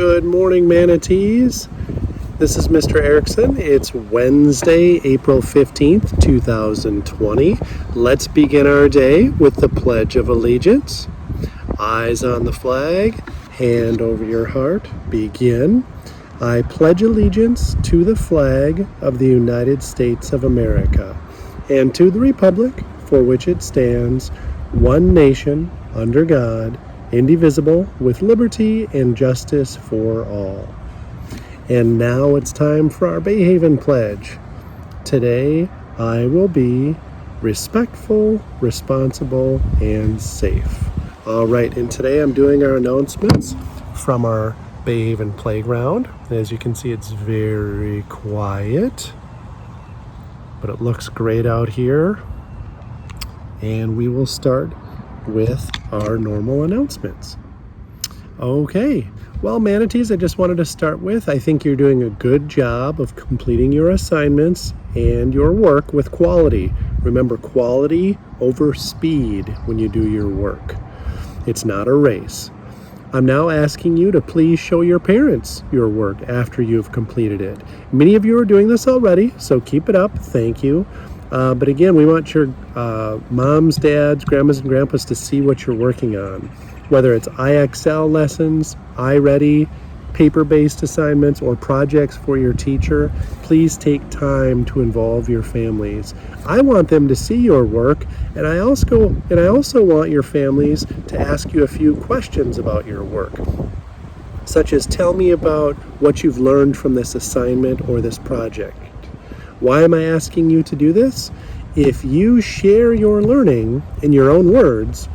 Good morning, manatees. This is Mr. Erickson. It's Wednesday, April 15th, 2020. Let's begin our day with the Pledge of Allegiance. Eyes on the flag, hand over your heart. Begin. I pledge allegiance to the flag of the United States of America and to the republic for which it stands, one nation, under God, indivisible, with liberty and justice for all. And now it's time for our Bayhaven Pledge. Today, I will be respectful, responsible, and safe. All right, and today I'm doing our announcements from our Bayhaven Playground. As you can see, it's very quiet, but it looks great out here. And we will start with our normal announcements. Okay, well, manatees, I just wanted to start with, I think you're doing a good job of completing your assignments and your work with quality. Remember, quality over speed when you do your work. It's not a race. I'm now asking you to please show your parents your work after you've completed it. Many of you are doing this already, so keep it up. Thank you. But again, we want your moms, dads, grandmas, and grandpas to see what you're working on. Whether it's IXL lessons, iReady, paper-based assignments, or projects for your teacher, please take time to involve your families. I want them to see your work, and I also want your families to ask you a few questions about your work, such as tell me about what you've learned from this assignment or this project. Why am I asking you to do this? If you share your learning in your own words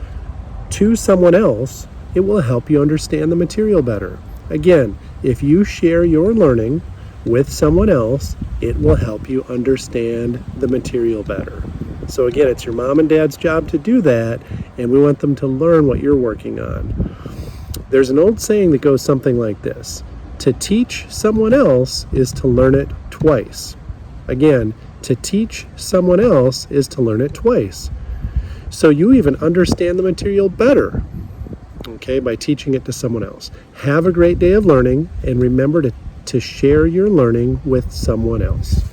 to someone else, it will help you understand the material better. Again, if you share your learning with someone else, it will help you understand the material better. So again, it's your mom and dad's job to do that, and we want them to learn what you're working on. There's an old saying that goes something like this: to teach someone else is to learn it twice. Again, to teach someone else is to learn it twice. So you even understand the material better, okay, by teaching it to someone else. Have a great day of learning, and remember to share your learning with someone else.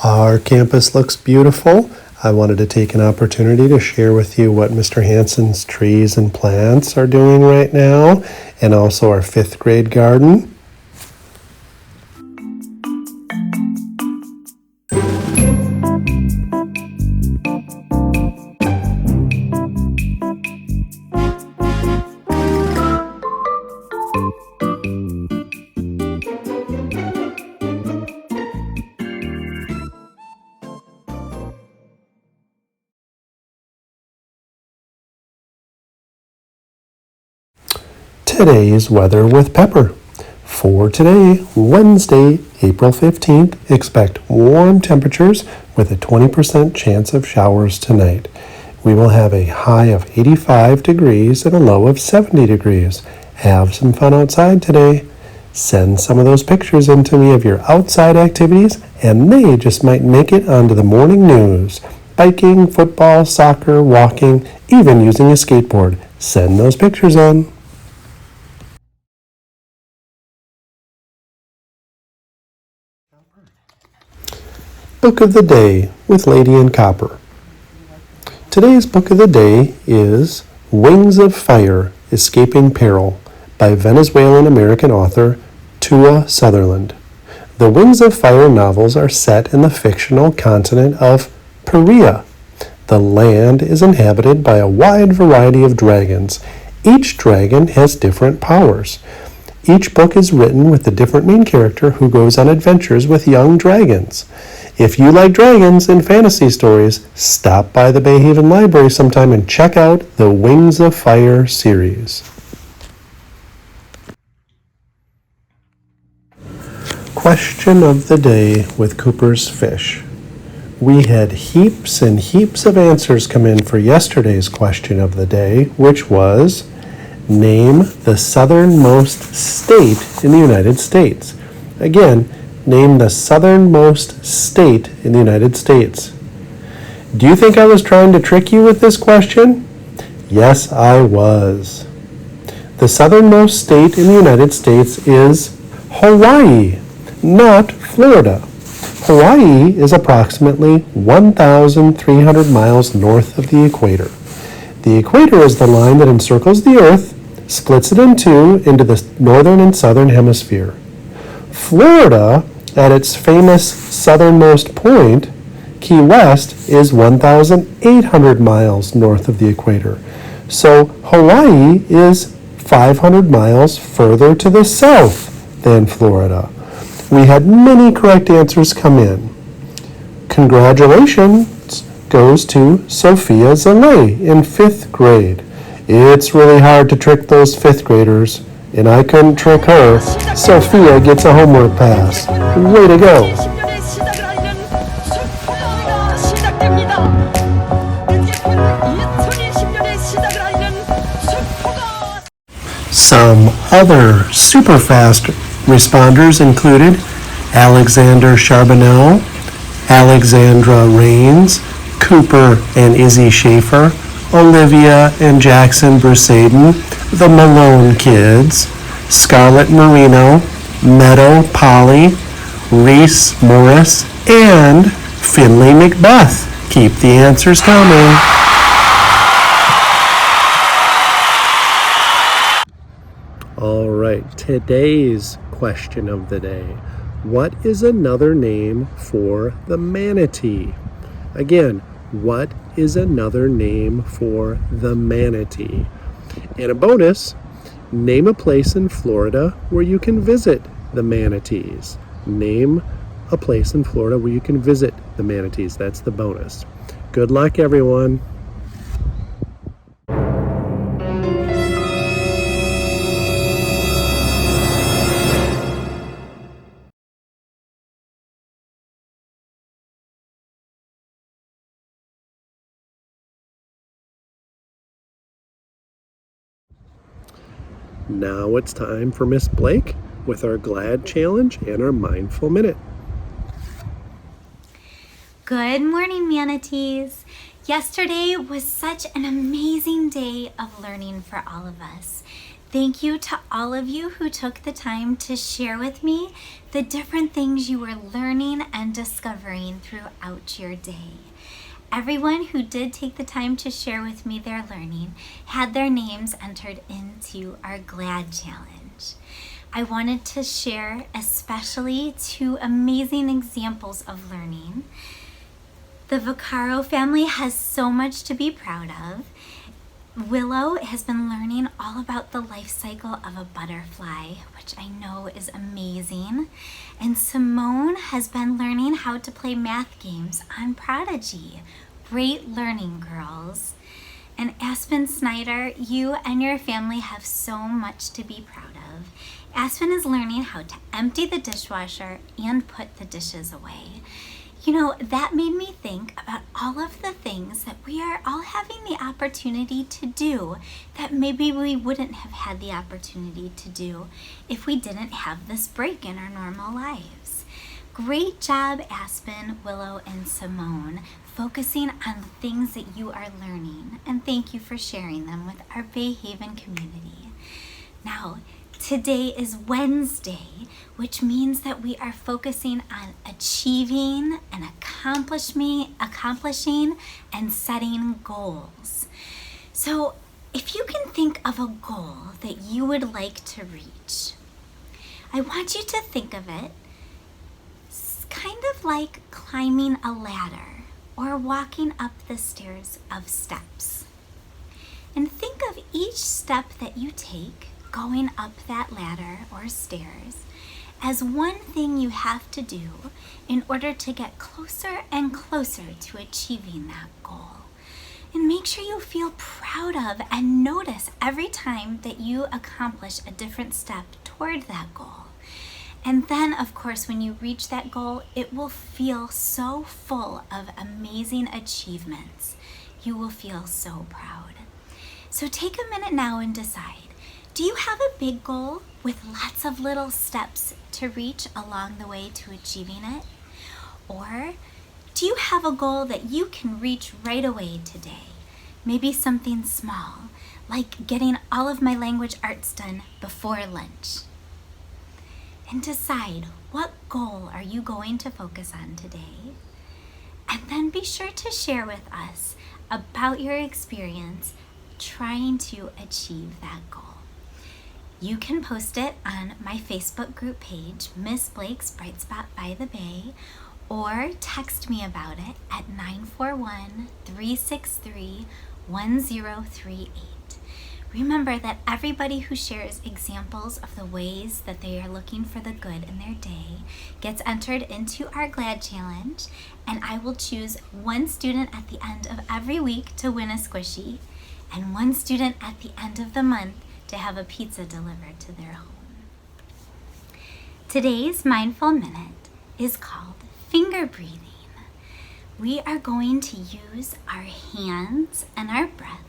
Our campus looks beautiful. I wanted to take an opportunity to share with you what Mr. Hansen's trees and plants are doing right now, and also our 5th grade garden. Today's weather with Pepper. For today, Wednesday, April 15th, expect warm temperatures with a 20% chance of showers tonight. We will have a high of 85 degrees and a low of 70 degrees. Have some fun outside today. Send some of those pictures in to me of your outside activities, and they just might make it onto the morning news. Biking, football, soccer, walking, even using a skateboard. Send those pictures in. Book of the Day with Lady in Copper. Today's book of the day is Wings of Fire, Escaping Peril by Venezuelan-American author Tua Sutherland. The Wings of Fire novels are set in the fictional continent of Perea. The land is inhabited by a wide variety of dragons. Each dragon has different powers. Each book is written with a different main character who goes on adventures with young dragons. If you like dragons and fantasy stories, stop by the Bayhaven Library sometime and check out the Wings of Fire series. Question of the day with Cooper's Fish. We had heaps and heaps of answers come in for yesterday's question of the day, which was, name the southernmost state in the United States. Again, name the southernmost state in the United States. Do you think I was trying to trick you with this question? Yes, I was. The southernmost state in the United States is Hawaii, not Florida. Hawaii is approximately 1,300 miles north of the equator. The equator is the line that encircles the Earth, splits it in two into the northern and southern hemisphere. Florida, at its famous southernmost point, Key West, is 1,800 miles north of the equator. So Hawaii is 500 miles further to the south than Florida. We had many correct answers come in. Congratulations goes to Sophia Zalay in 5th grade. It's really hard to trick those 5th graders, and I couldn't trick her. Sophia gets a homework pass. Way to go. Some other super fast responders included Alexander Charbonnel, Alexandra Rains, Cooper and Izzy Schaefer, Olivia and Jackson Brusaden, the Malone kids, Scarlett Marino, Meadow Polly, Reese Morris, and Finley Macbeth. Keep the answers coming. All right, today's question of the day. What is another name for the manatee? Again, what is another name for the manatee? And a bonus, name a place in Florida where you can visit the manatees. Name a place in Florida where you can visit the manatees. That's the bonus. Good luck, everyone. Now it's time for Miss Blake with our GLAD challenge and our mindful minute. Good morning, manatees. Yesterday was such an amazing day of learning for all of us. Thank you to all of you who took the time to share with me the different things you were learning and discovering throughout your day. Everyone who did take the time to share with me their learning had their names entered into our GLAD challenge. I wanted to share especially 2 amazing examples of learning. The Vaccaro family has so much to be proud of. Willow has been learning all about the life cycle of a butterfly, which I know is amazing. And Simone has been learning how to play math games on Prodigy. Great learning, girls. And Aspen Snyder, you and your family have so much to be proud of. Aspen is learning how to empty the dishwasher and put the dishes away. You know, that made me think about all of the things that we are all having the opportunity to do that maybe we wouldn't have had the opportunity to do if we didn't have this break in our normal lives. Great job, Aspen, Willow, and Simone, focusing on the things that you are learning, and thank you for sharing them with our Bay Haven community. Now, today is Wednesday, which means that we are focusing on achieving and accomplishing and setting goals. So if you can think of a goal that you would like to reach, I want you to think of it kind of like climbing a ladder or walking up the stairs of steps. And think of each step that you take going up that ladder or stairs as one thing you have to do in order to get closer and closer to achieving that goal. And make sure you feel proud of and notice every time that you accomplish a different step toward that goal. And then, of course, when you reach that goal, it will feel so full of amazing achievements. You will feel so proud. So take a minute now and decide. Do you have a big goal with lots of little steps to reach along the way to achieving it? Or do you have a goal that you can reach right away today? Maybe something small, like getting all of my language arts done before lunch. And decide, what goal are you going to focus on today? And then be sure to share with us about your experience trying to achieve that goal. You can post it on my Facebook group page, Miss Blake's Bright Spot by the Bay, or text me about it at 941-363-1038. Remember that everybody who shares examples of the ways that they are looking for the good in their day gets entered into our GLAD Challenge, and I will choose one student at the end of every week to win a squishy, and one student at the end of the month to have a pizza delivered to their home. Today's Mindful Minute is called Finger Breathing. We are going to use our hands and our breath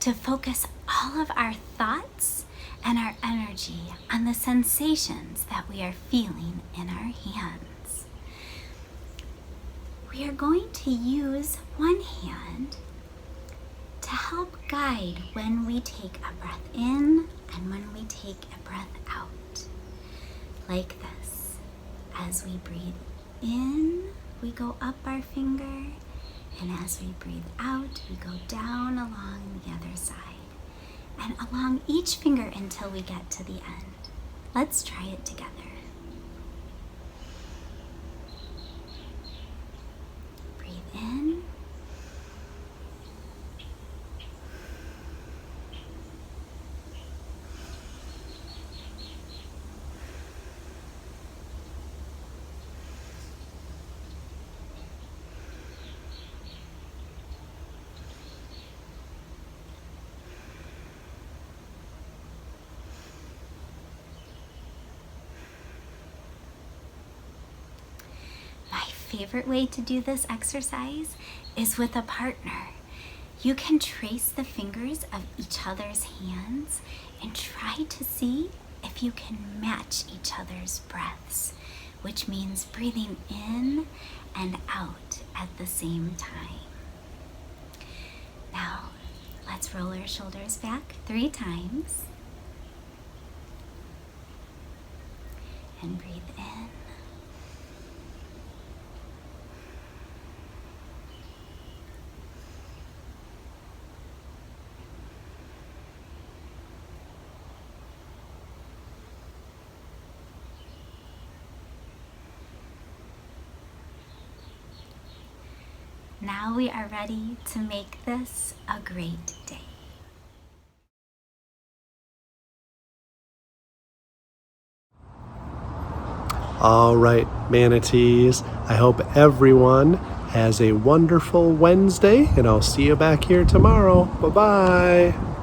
to focus all of our thoughts and our energy on the sensations that we are feeling in our hands. We are going to use one hand to help guide when we take a breath in and when we take a breath out. Like this. As we breathe in, we go up our finger, and as we breathe out, we go down along the other side and along each finger until we get to the end. Let's try it together. Breathe in. Favorite way to do this exercise is with a partner. You can trace the fingers of each other's hands and try to see if you can match each other's breaths, which means breathing in and out at the same time. Now, let's roll our shoulders back 3 times and breathe in. Now we are ready to make this a great day. All right, manatees. I hope everyone has a wonderful Wednesday, and I'll see you back here tomorrow. Bye-bye.